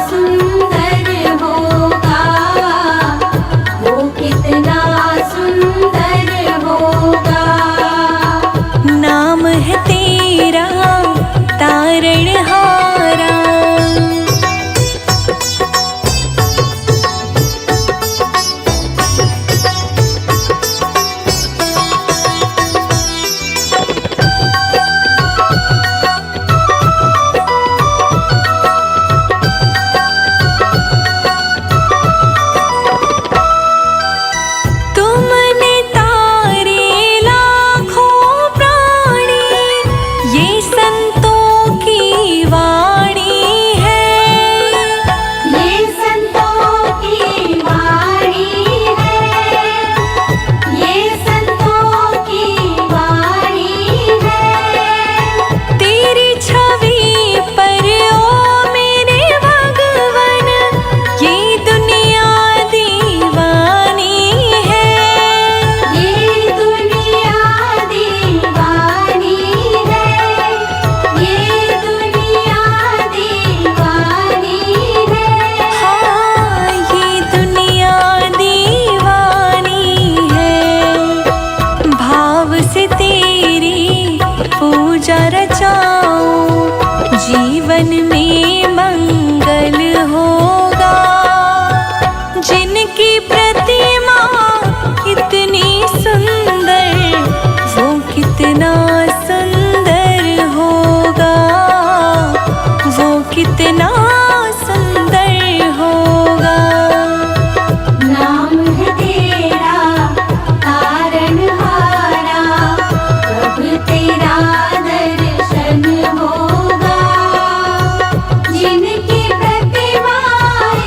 सुंदर होगा, वो कितना सुंदर होगा। नाम है तेरा तारणहारा, तुमने तारे लाखों प्राणी, ये संतों की वाणी है। ये संतों की वाणी है, ये संतों की वाणी है। तेरी छवि पर ओ मेरे भगवन, ये दुनिया दीवानी है। ये दुनिया दीवानी है, ये दुनिया दीवानी है। हाँ, ये दुनिया दीवानी है। भाव से तेरी पूजा रचाऊं, जीवन में मंगल होगा। जिनकी प्रतिमा इतनी सुंदर, वो कितना सुंदर होगा, वो कितना सुंदर होगा। नाम है तेरा तारणहारा, कब तेरा दर्शन होगा। जिनकी प्रतिमा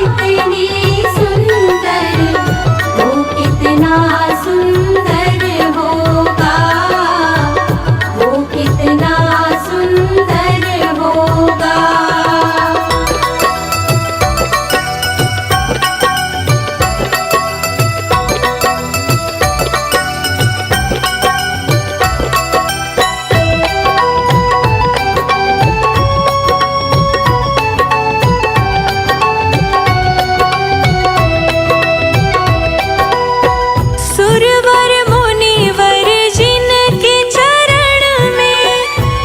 इतनी सुंदर, वो कितना सुंदर होगा, वो कितना सुंदर होगा। सुरवर मुनिवर जिनके चरण में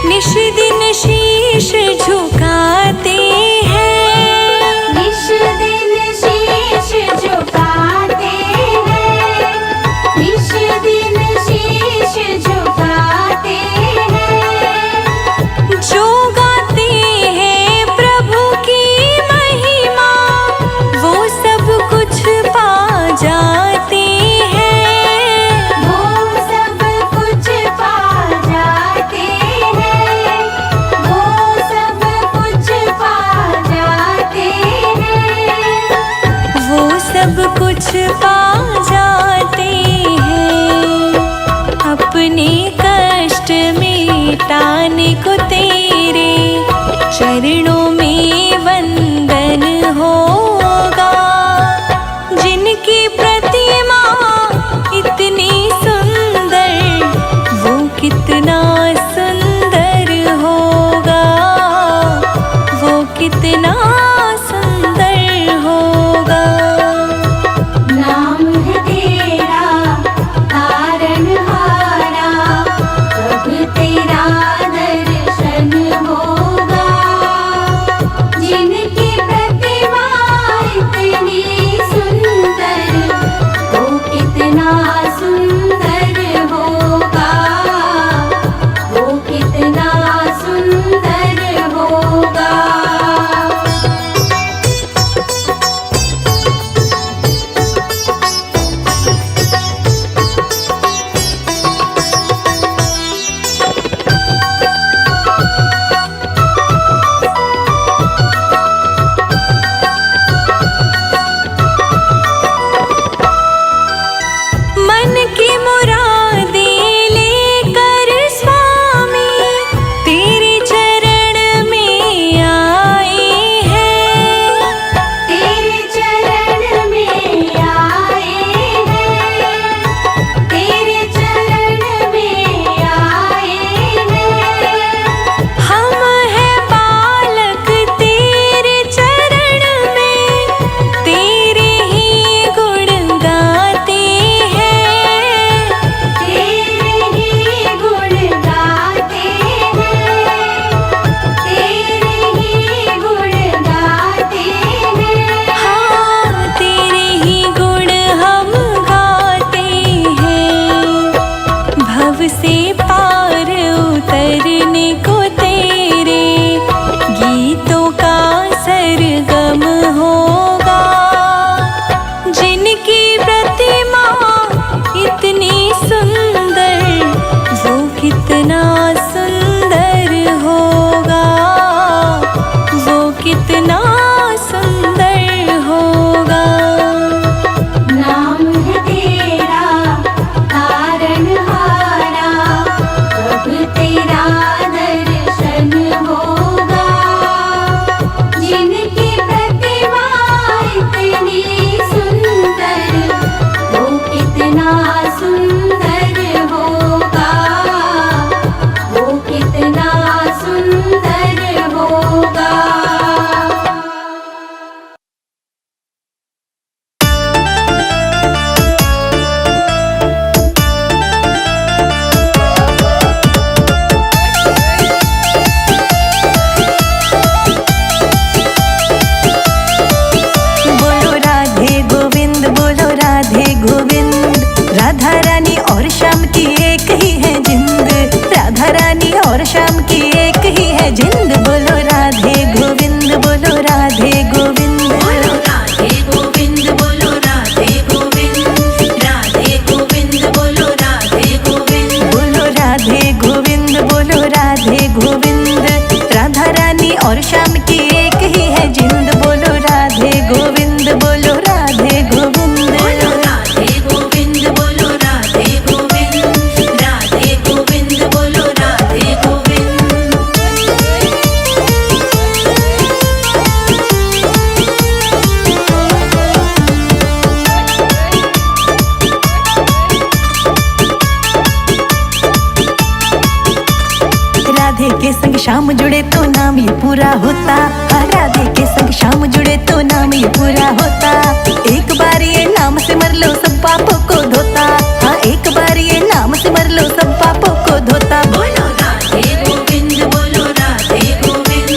निश दिन शीश झुकाते हैं। निश दिन शीश झुकाते हैं, निश दिन शीश झुकाते हैं। जो गाते हैं प्रभु की महिमा, वो सब कुछ पा जाते हैं। वो सब कुछ पा जाते हैं, वो सब कुछ पा जाते हैं। वो सब कुछ पा जाते हैं। अपने कष्ट मिटाने को तेरे चरणों में वंदन होगा। जिनकी प्रतिमा इतनी सुंदर, वो कितना सुंदर होगा, वो कितना सुंदर होगा। नाम जिंद। बोलो राधे गोविंद, बोलो राधे गोविंद। बोलो राधे गोविंद, बोलो राधे गोविंद, राधे गोविंद, बोलो राधे गोविंद। बोलो राधे गोविंद, बोलो राधे गोविंद। राधा रानी और श्याम की एक ही है जिंद। बोलो राधे गोविंद, बोलो राधे गोविंद। बोलो राधे गोविंद, बोलो राधे गोविंद, राधे गोविंद, बोलो राधे गोविंद। राधे के संग श्याम जुड़े तो नाम ये पूरा होता। हाँ, राधे के संग श्याम जुड़े तो नाम ये पूरा होता। एक बार ये नाम सिमर लो सब पापों को धोता। हाँ, एक बार ये नाम सिमर लो सब पापों को धोता। बोलो राधे गोविंद, बोलो राधे गोविंद,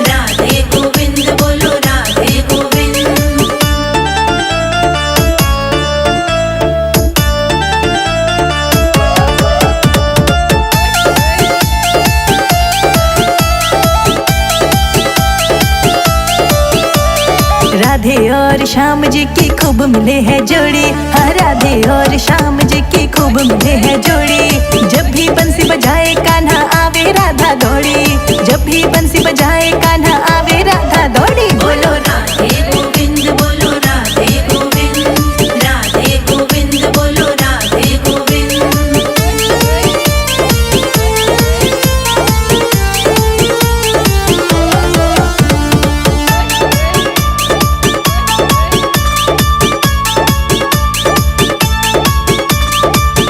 राधे गोविंद, बोलो राधे गोविंद। राधे और श्याम जी की खूब मिले है जोड़ी। हाँ, राधे और श्याम जी की खूब मिले है जोड़ी। जब भी बंसी बजाए कान्हा आवे राधा दौड़ी। जब भी बंसी बजाए कान्हा आवे राधा दौड़ी। बोलो राधे गोविंद, बोलो राधे गोविंद, राधे गोविंद, बोलो राधे गोविंद।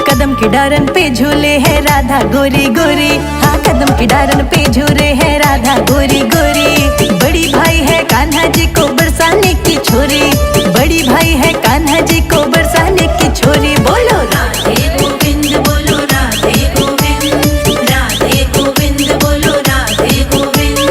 कदम की डारन पे झूले है राधा गोरी गोरी। हाँ, कदम की डारन पे झूले है राधा गोरी गोरी। बड़ी भाई है कान्हा जी को बरसाने की छोरी। बड़ी भाई है कान्हा जी को बरसाने की छोरी। बोलो राधे गोविंद, बोलो राधे गोविंद, राधे गोविंद, बोलो राधे गोविंद।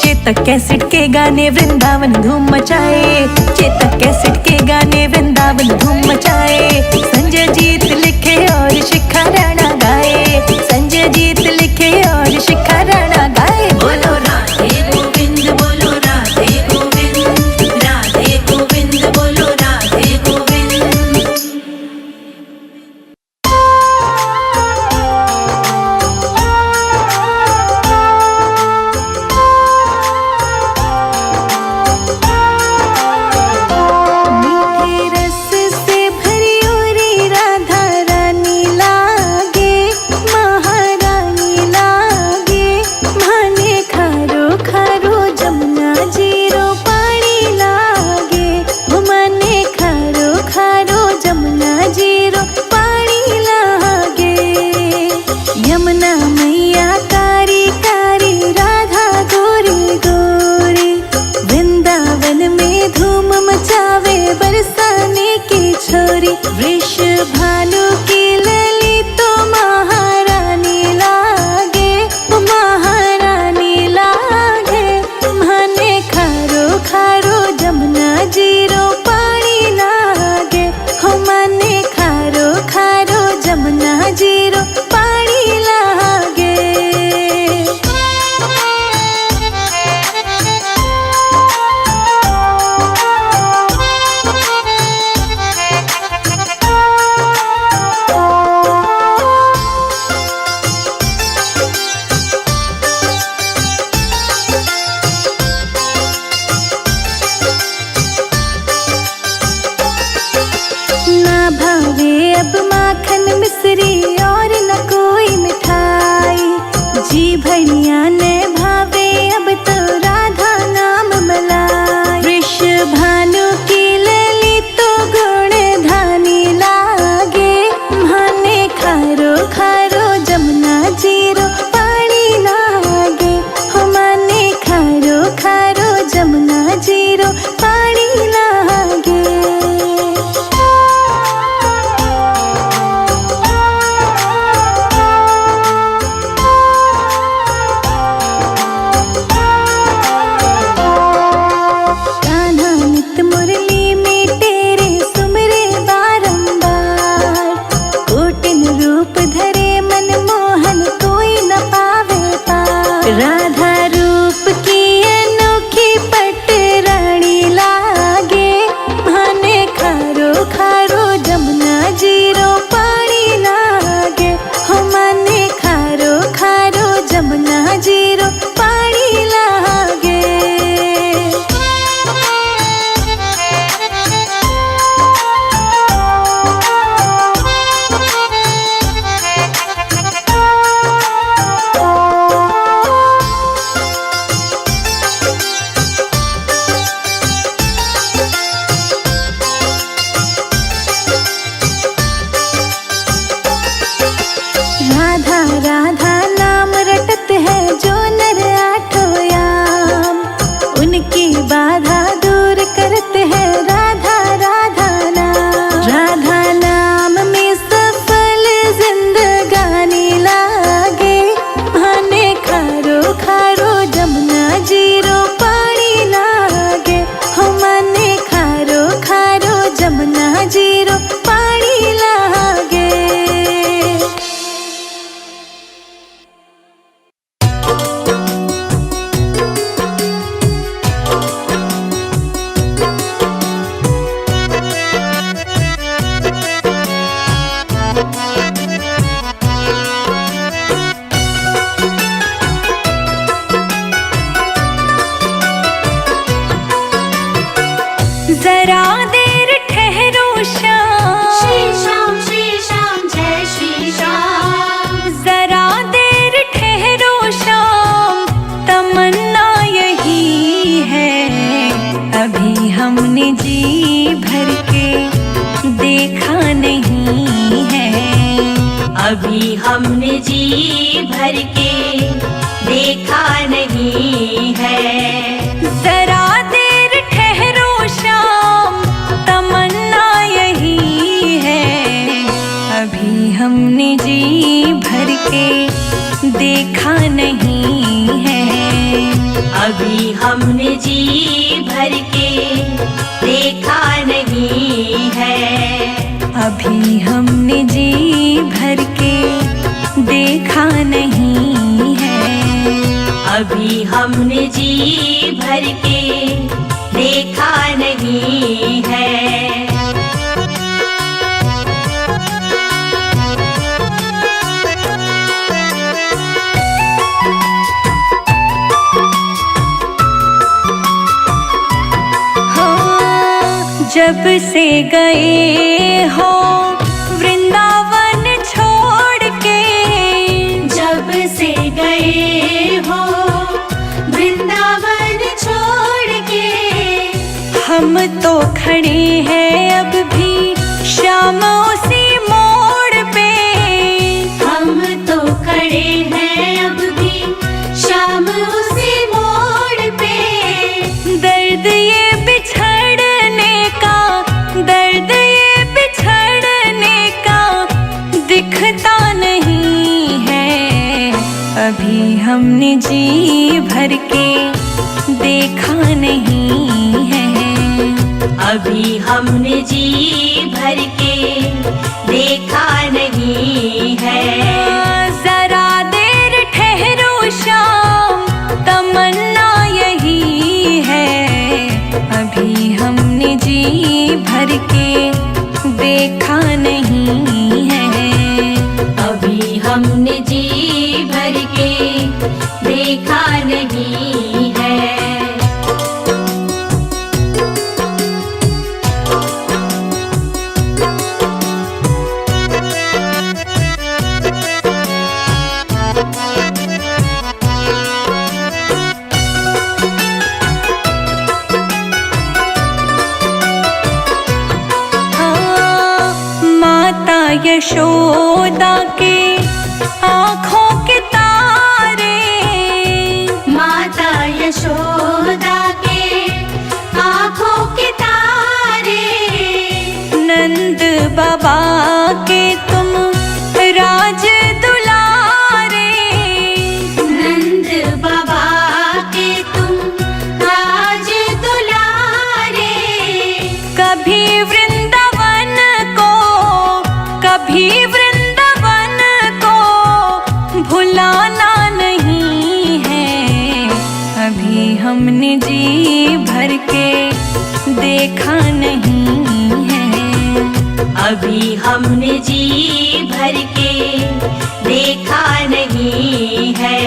चेतक कैसेट के गाने वृंदावन धूम मचाए। चेतक कैसेट के गाने वृंदावन धूम मचाए। संजय जीत लिखे और शिखा राणा गाए। संजय जीत लिखे और शिखा राणा गाए। बोलो राधे गोविंद, बोलो राधे गोविंद, राधे गोविंद, बोलो राधे गोविंद। जरा देर ठहरो श्याम, श्री श्याम जय श्री श्याम। जरा देर ठहरो श्याम, तमन्ना यही है। अभी हमने जी भर के देखा नहीं है। अभी हमने जी भर के देखा नहीं है। जरा देर ठहरो श्याम, तमन्ना यही है। अभी हमने जी भर के देखा नहीं है। अभी हमने जी भर के देखा नहीं है। अभी हमने जी भर के देखा नहीं है। अभी हमने जी भर के देखा नहीं है। जब से गए हो वृंदावन छोड़ के, जब से गए हो वृंदावन छोड़ के, हम तो खड़े हैं अब भी श्याम उसी मोड़ पे। हम तो खड़े हैं अब भी श्याम उसी मोड़ पे। दर्द ये बिछड़ने का, दर्द ये बिछड़ने का दिखता नहीं है। अभी हमने जी भर के देखा नहीं है। अभी हमने जी भर के देखा नहीं है। जरा देर ठहरो श्याम, तमन्ना यही है। अभी हमने जी भर के देखा नहीं है। अभी हमने जी भर के देखा नहीं है। यशोदा के आँखों के तारे, माता यशोदा के आँखों के तारे, नंद बाबा के तुम राज दुलारे, नंद बाबा के तुम राज दुलारे। कभी वृंदावन को, कभी वृंदावन को भुलाना नहीं है। अभी हमने जी भर के देखा नहीं है। अभी हमने जी भर के देखा नहीं है।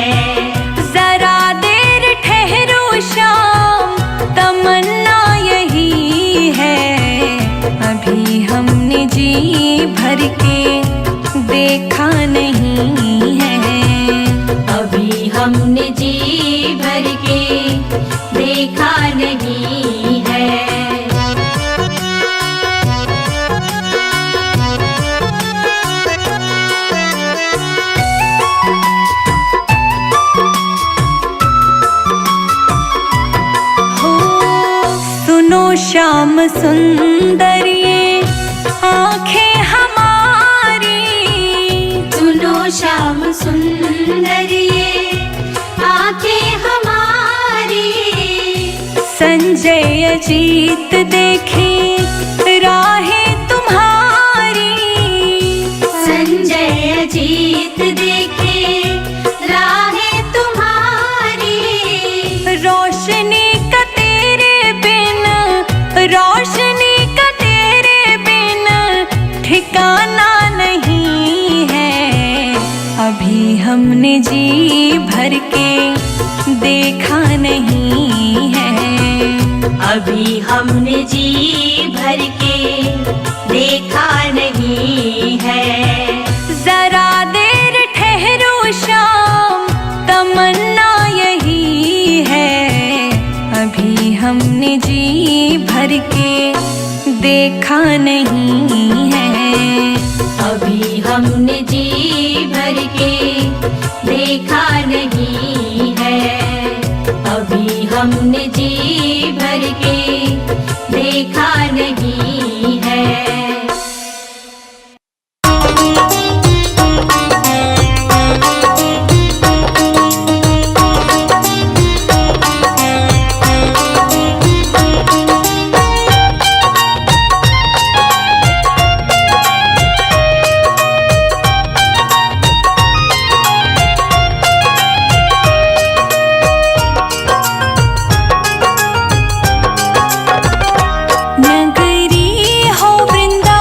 जरा देर ठहरो श्याम, तमन्ना यही है। अभी हमने जी भर के देखा नहीं है। अभी हमने जी भर के देखा नहीं है। सुनो श्याम सुंदर ये आँखें हमारी, सुनो श्याम सुंदर ये आँखें हमारी। संजय अजीत देखे राहें तुम्हारी, संजय अजीत देखे राहें तुम्हारी। रोशनी का तेरे बिन, रोशनी का तेरे बिन ठिकाना नहीं है। अभी हमने जी भर के देखा नहीं है। अभी हमने जी देखा नहीं है। अभी हमने जी भर के देखा नहीं है। अभी हमने जी भर के देखा नहीं है। नगरी हो वृंदावन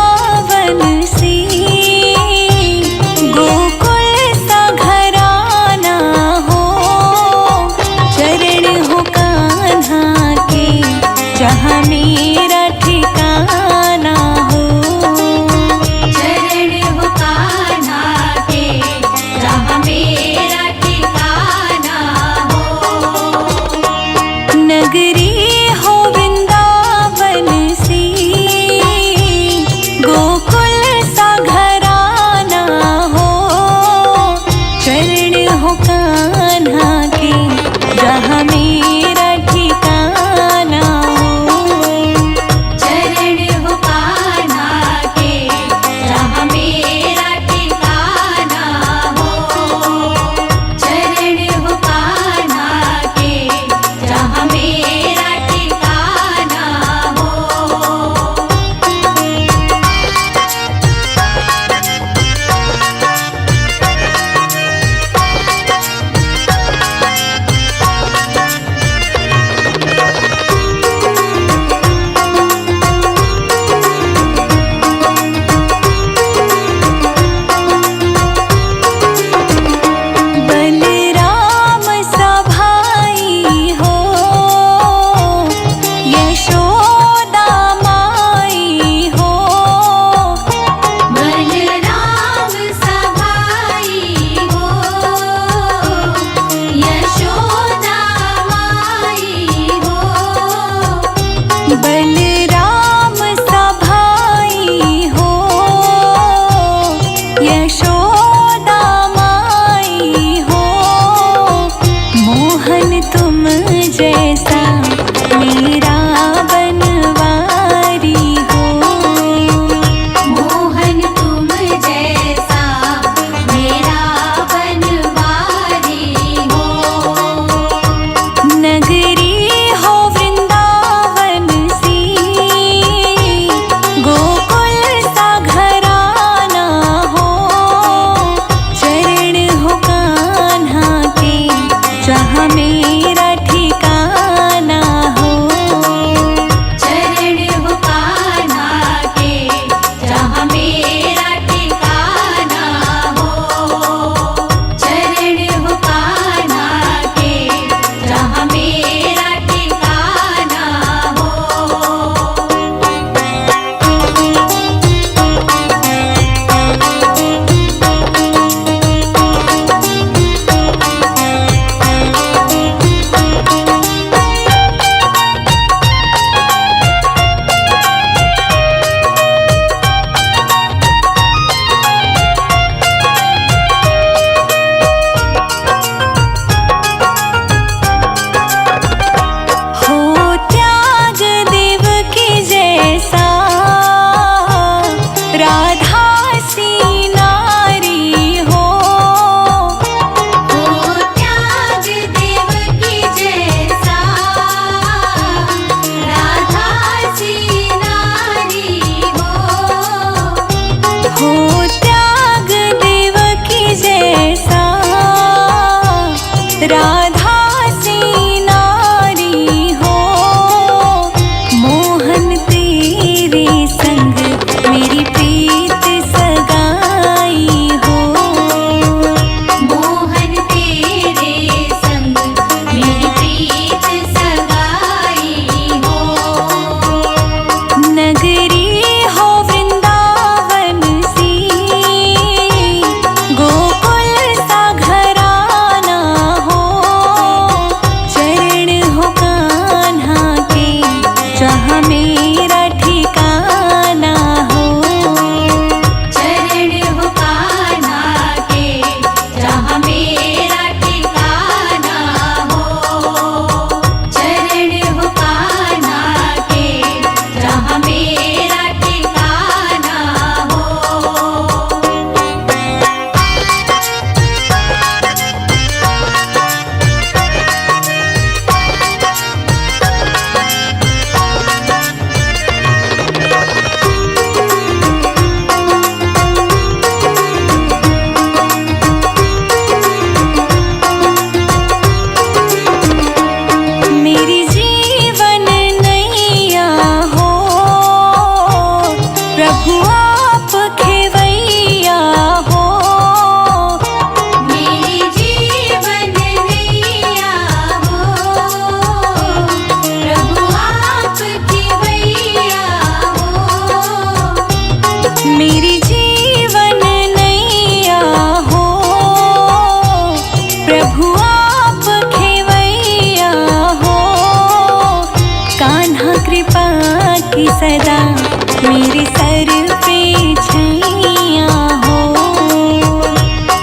मेरे सर पे छैया हो।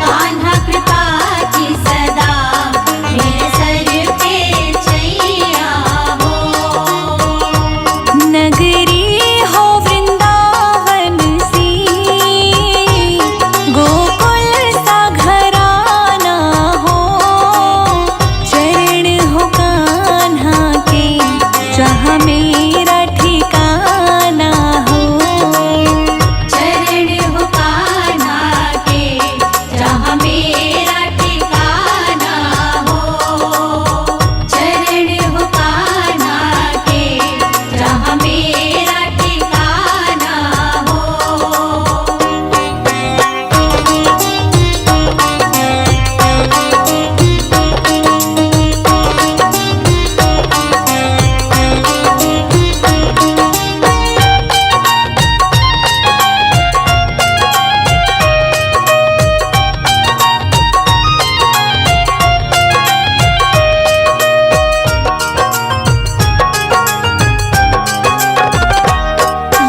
कान्हा कृपा की सदा मेरे सर पे छैया हो। नगरी हो वृंदावन सी, गोकुल सा घराना हो। चरण हो कान्हा के जहाँ मेरा ठिकाना हो। चरण हो कान्हा के जहाँ मेरा ठिकाना हो। चरण हो कान्हा के जहाँ मेरा ठिकाना हो।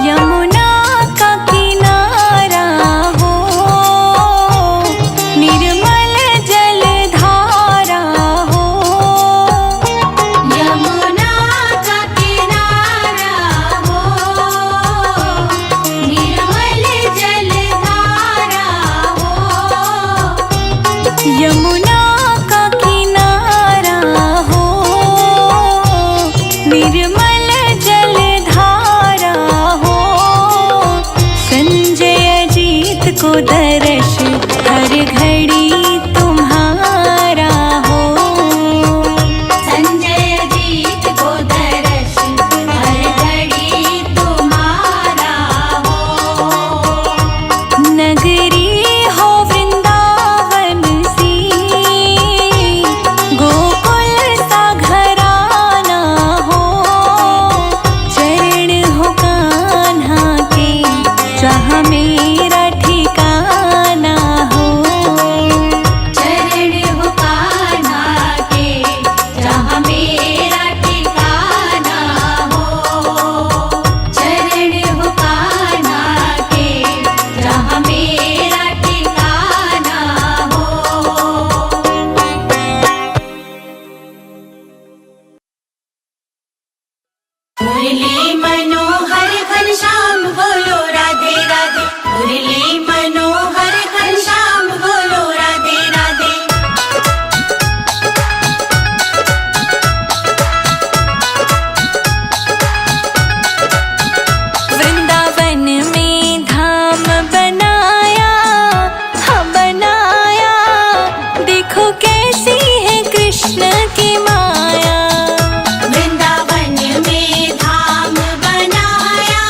यमुना का किनारा हो, निर्मल जल धारा हो। यमुना का किनारा हो, निर्मल जलधारा हो। यमुना का किनारा हो, निर्मल जल धारा हो। संजय अजीत को दर्श हर घड़ी तुम्हारा हो। संजय जीत को दर्श हर घड़ी तुम्हारा हो। नगरी हो वृंदावन सी, गोकुल सा घराना हो। चरण हो कान्हा के जहाँ मेरा ठिकाना हो। चरण हो कान्हा के जहाँ मेरा ठिकाना हो। चरण हो कान्हा के जहाँ मेरा ठिकाना हो। मुरली मनोहर घनश्याम बोलो राधे राधे। मुरली मनोहर घनश्याम बोलो राधे राधे। वृंदावन में धाम बनाया, हाँ बनाया। देखो कैसी है कृष्ण की माया। वृंदावन में धाम बनाया,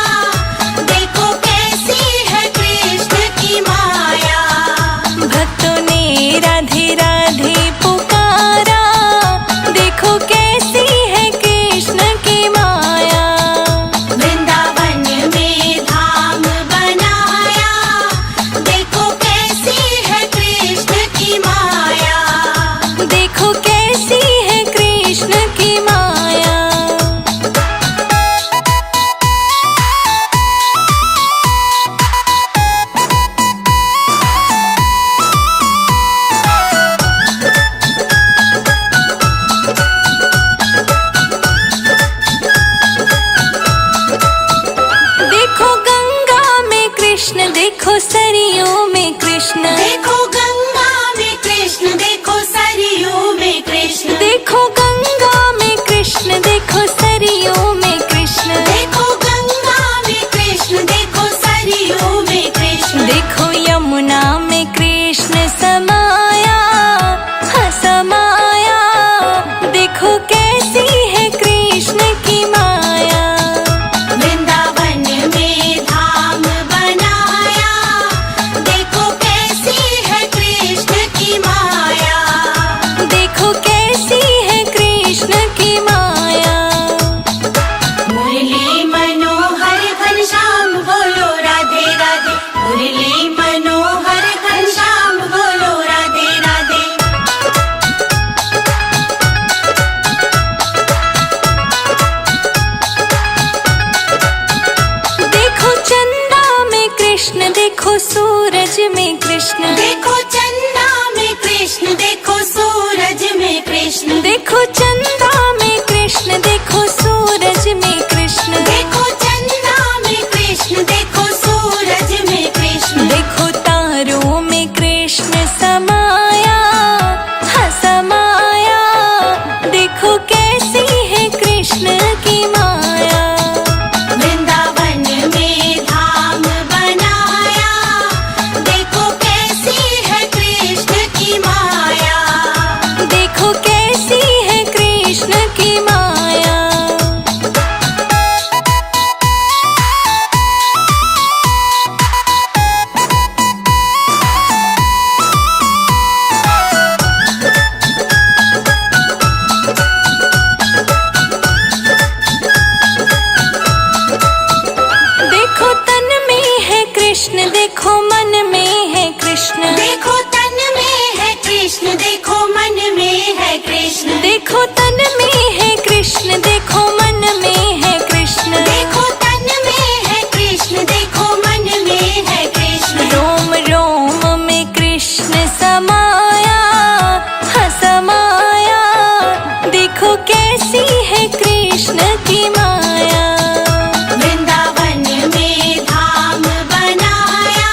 देखो कैसी है कृष्ण की माया। भक्तों ने राधे राधे पुकारा, देखो कैसी है कृष्ण की माया। वृंदावन में धाम बनाया, देखो कैसी है कृष्ण की माया। देखो कैसी है कृष्ण की माया। देखो गंगा में कृष्ण, देखो सरयू में कृष्ण। देखो गंगा में कृष्ण, देखो सरयू में कृष्ण। देखो गंगा में कृष्ण, देखो सरयू में कृष्ण। देखो गंगा में कृष्ण, देखो सरयू में कृष्ण। देखो यमुना में कृष्ण समाया, हाँ समाया। देखो कैसी है कृष्ण की माया। वृंदावन में धाम बनाया, कृष्ण, देखो सूरज में कृष्ण, देखो चंदा में कृष्ण, देखो सूरज में कृष्ण, देखो चंदा में कृष्ण, देखो सूरज में कृष्ण, देखो चंदा में कृष्ण, देखो सूरज में कृष्ण, देखो तारों में कृष्ण समाया, हाँ समाया, देखो कैसी है कृष्ण की माया। वृंदावन में धाम बनाया, देखो कैसी है कृष्ण की माया, देखो कैसी है कृष्ण की माया। देखो तन में है कृष्ण, देखो मन में है कृष्ण, देखो तन में है कृष्ण, देखो मन में है कृष्ण, देखो तन में है कृष्ण, देखो मन में है कृष्ण, देखो तन में है कृष्ण, देखो मन में है कृष्ण, रोम रोम में कृष्ण समाया, हाँ समाया, देखो कैसी है कृष्ण की माया। वृंदावन में धाम बनाया,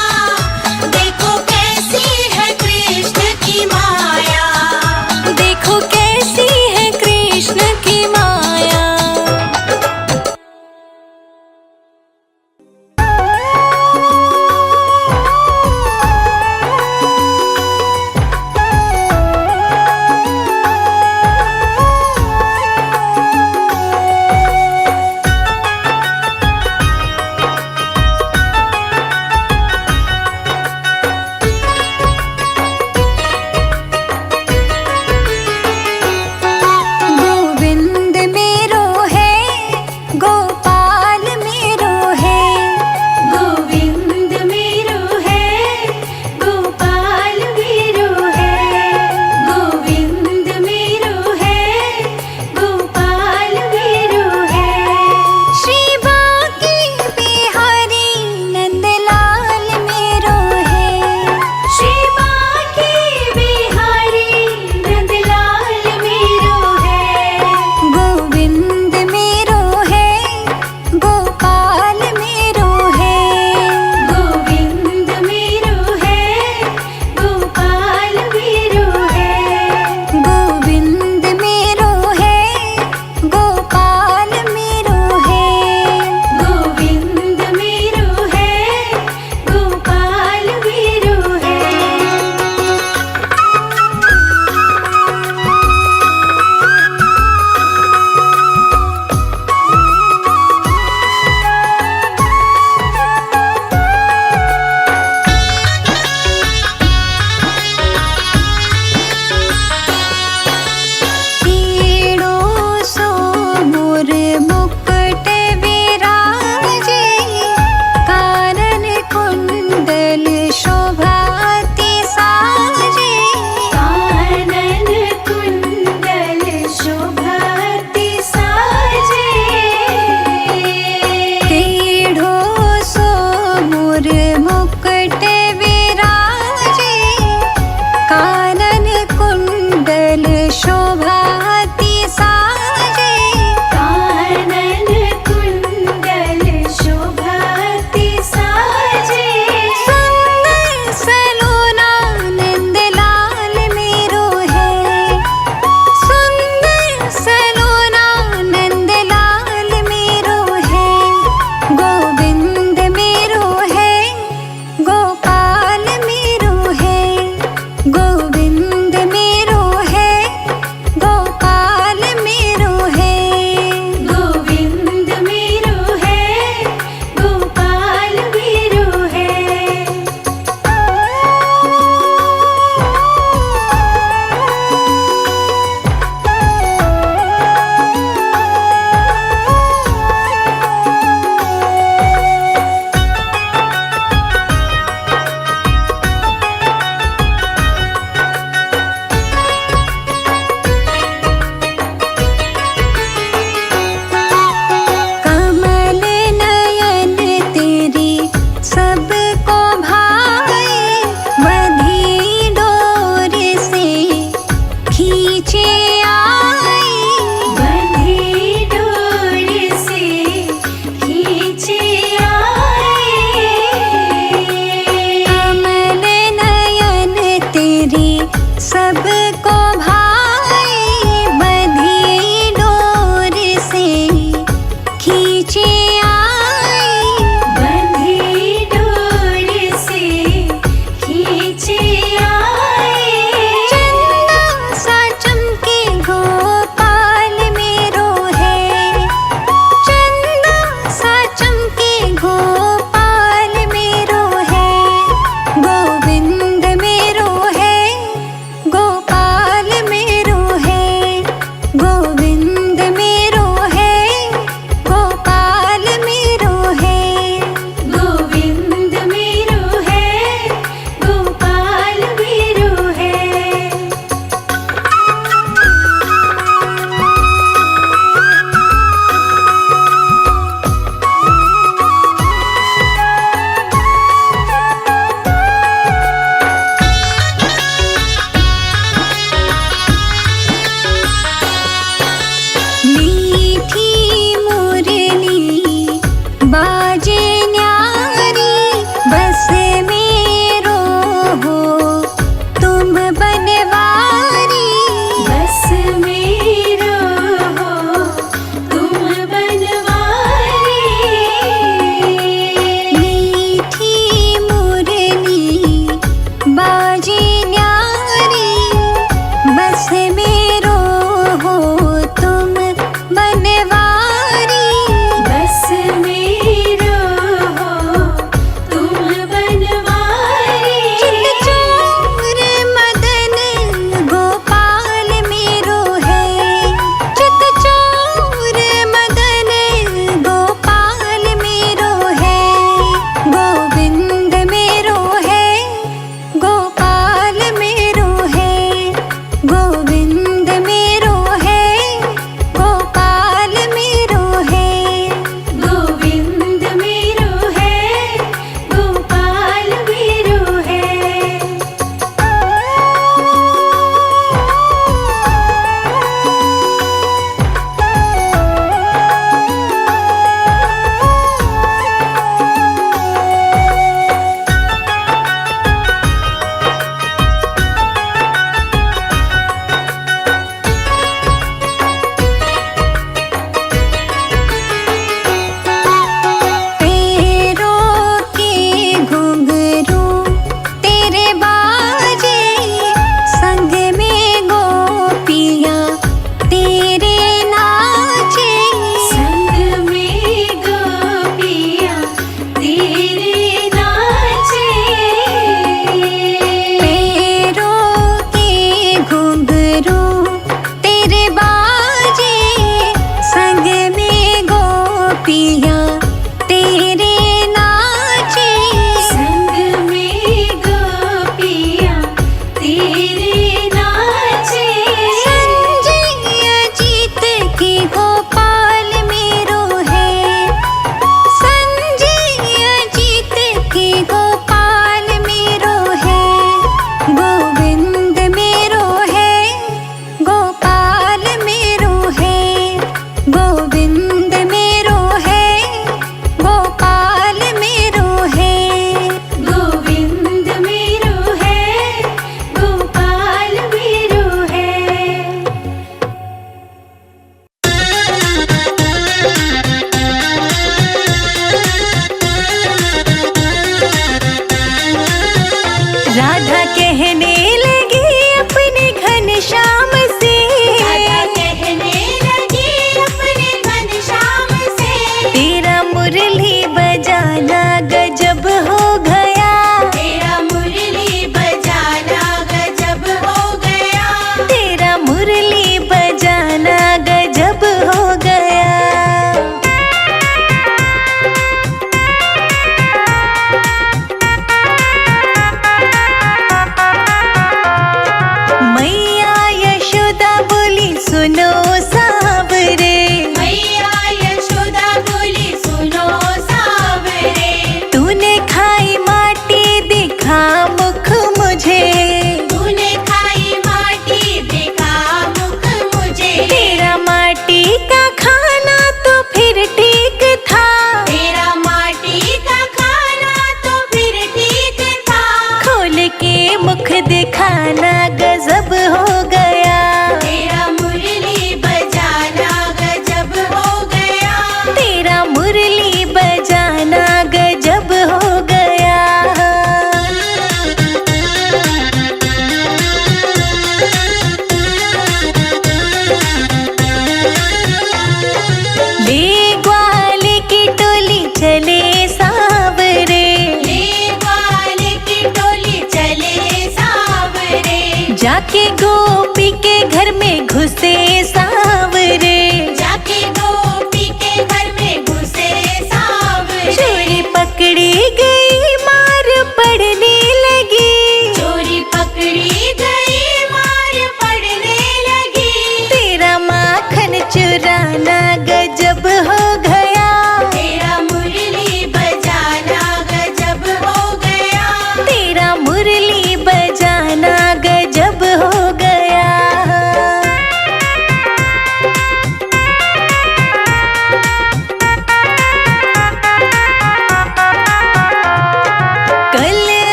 पकड़ी गई मार पड़ने लगी, चोरी पकड़ी गई मार पड़ने लगी। तेरा माखन चुराना गजब हो गया, तेरा मुरली बजाना गजब हो गया। तेरा मुरली बजाना गजब हो गया।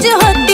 तेज होती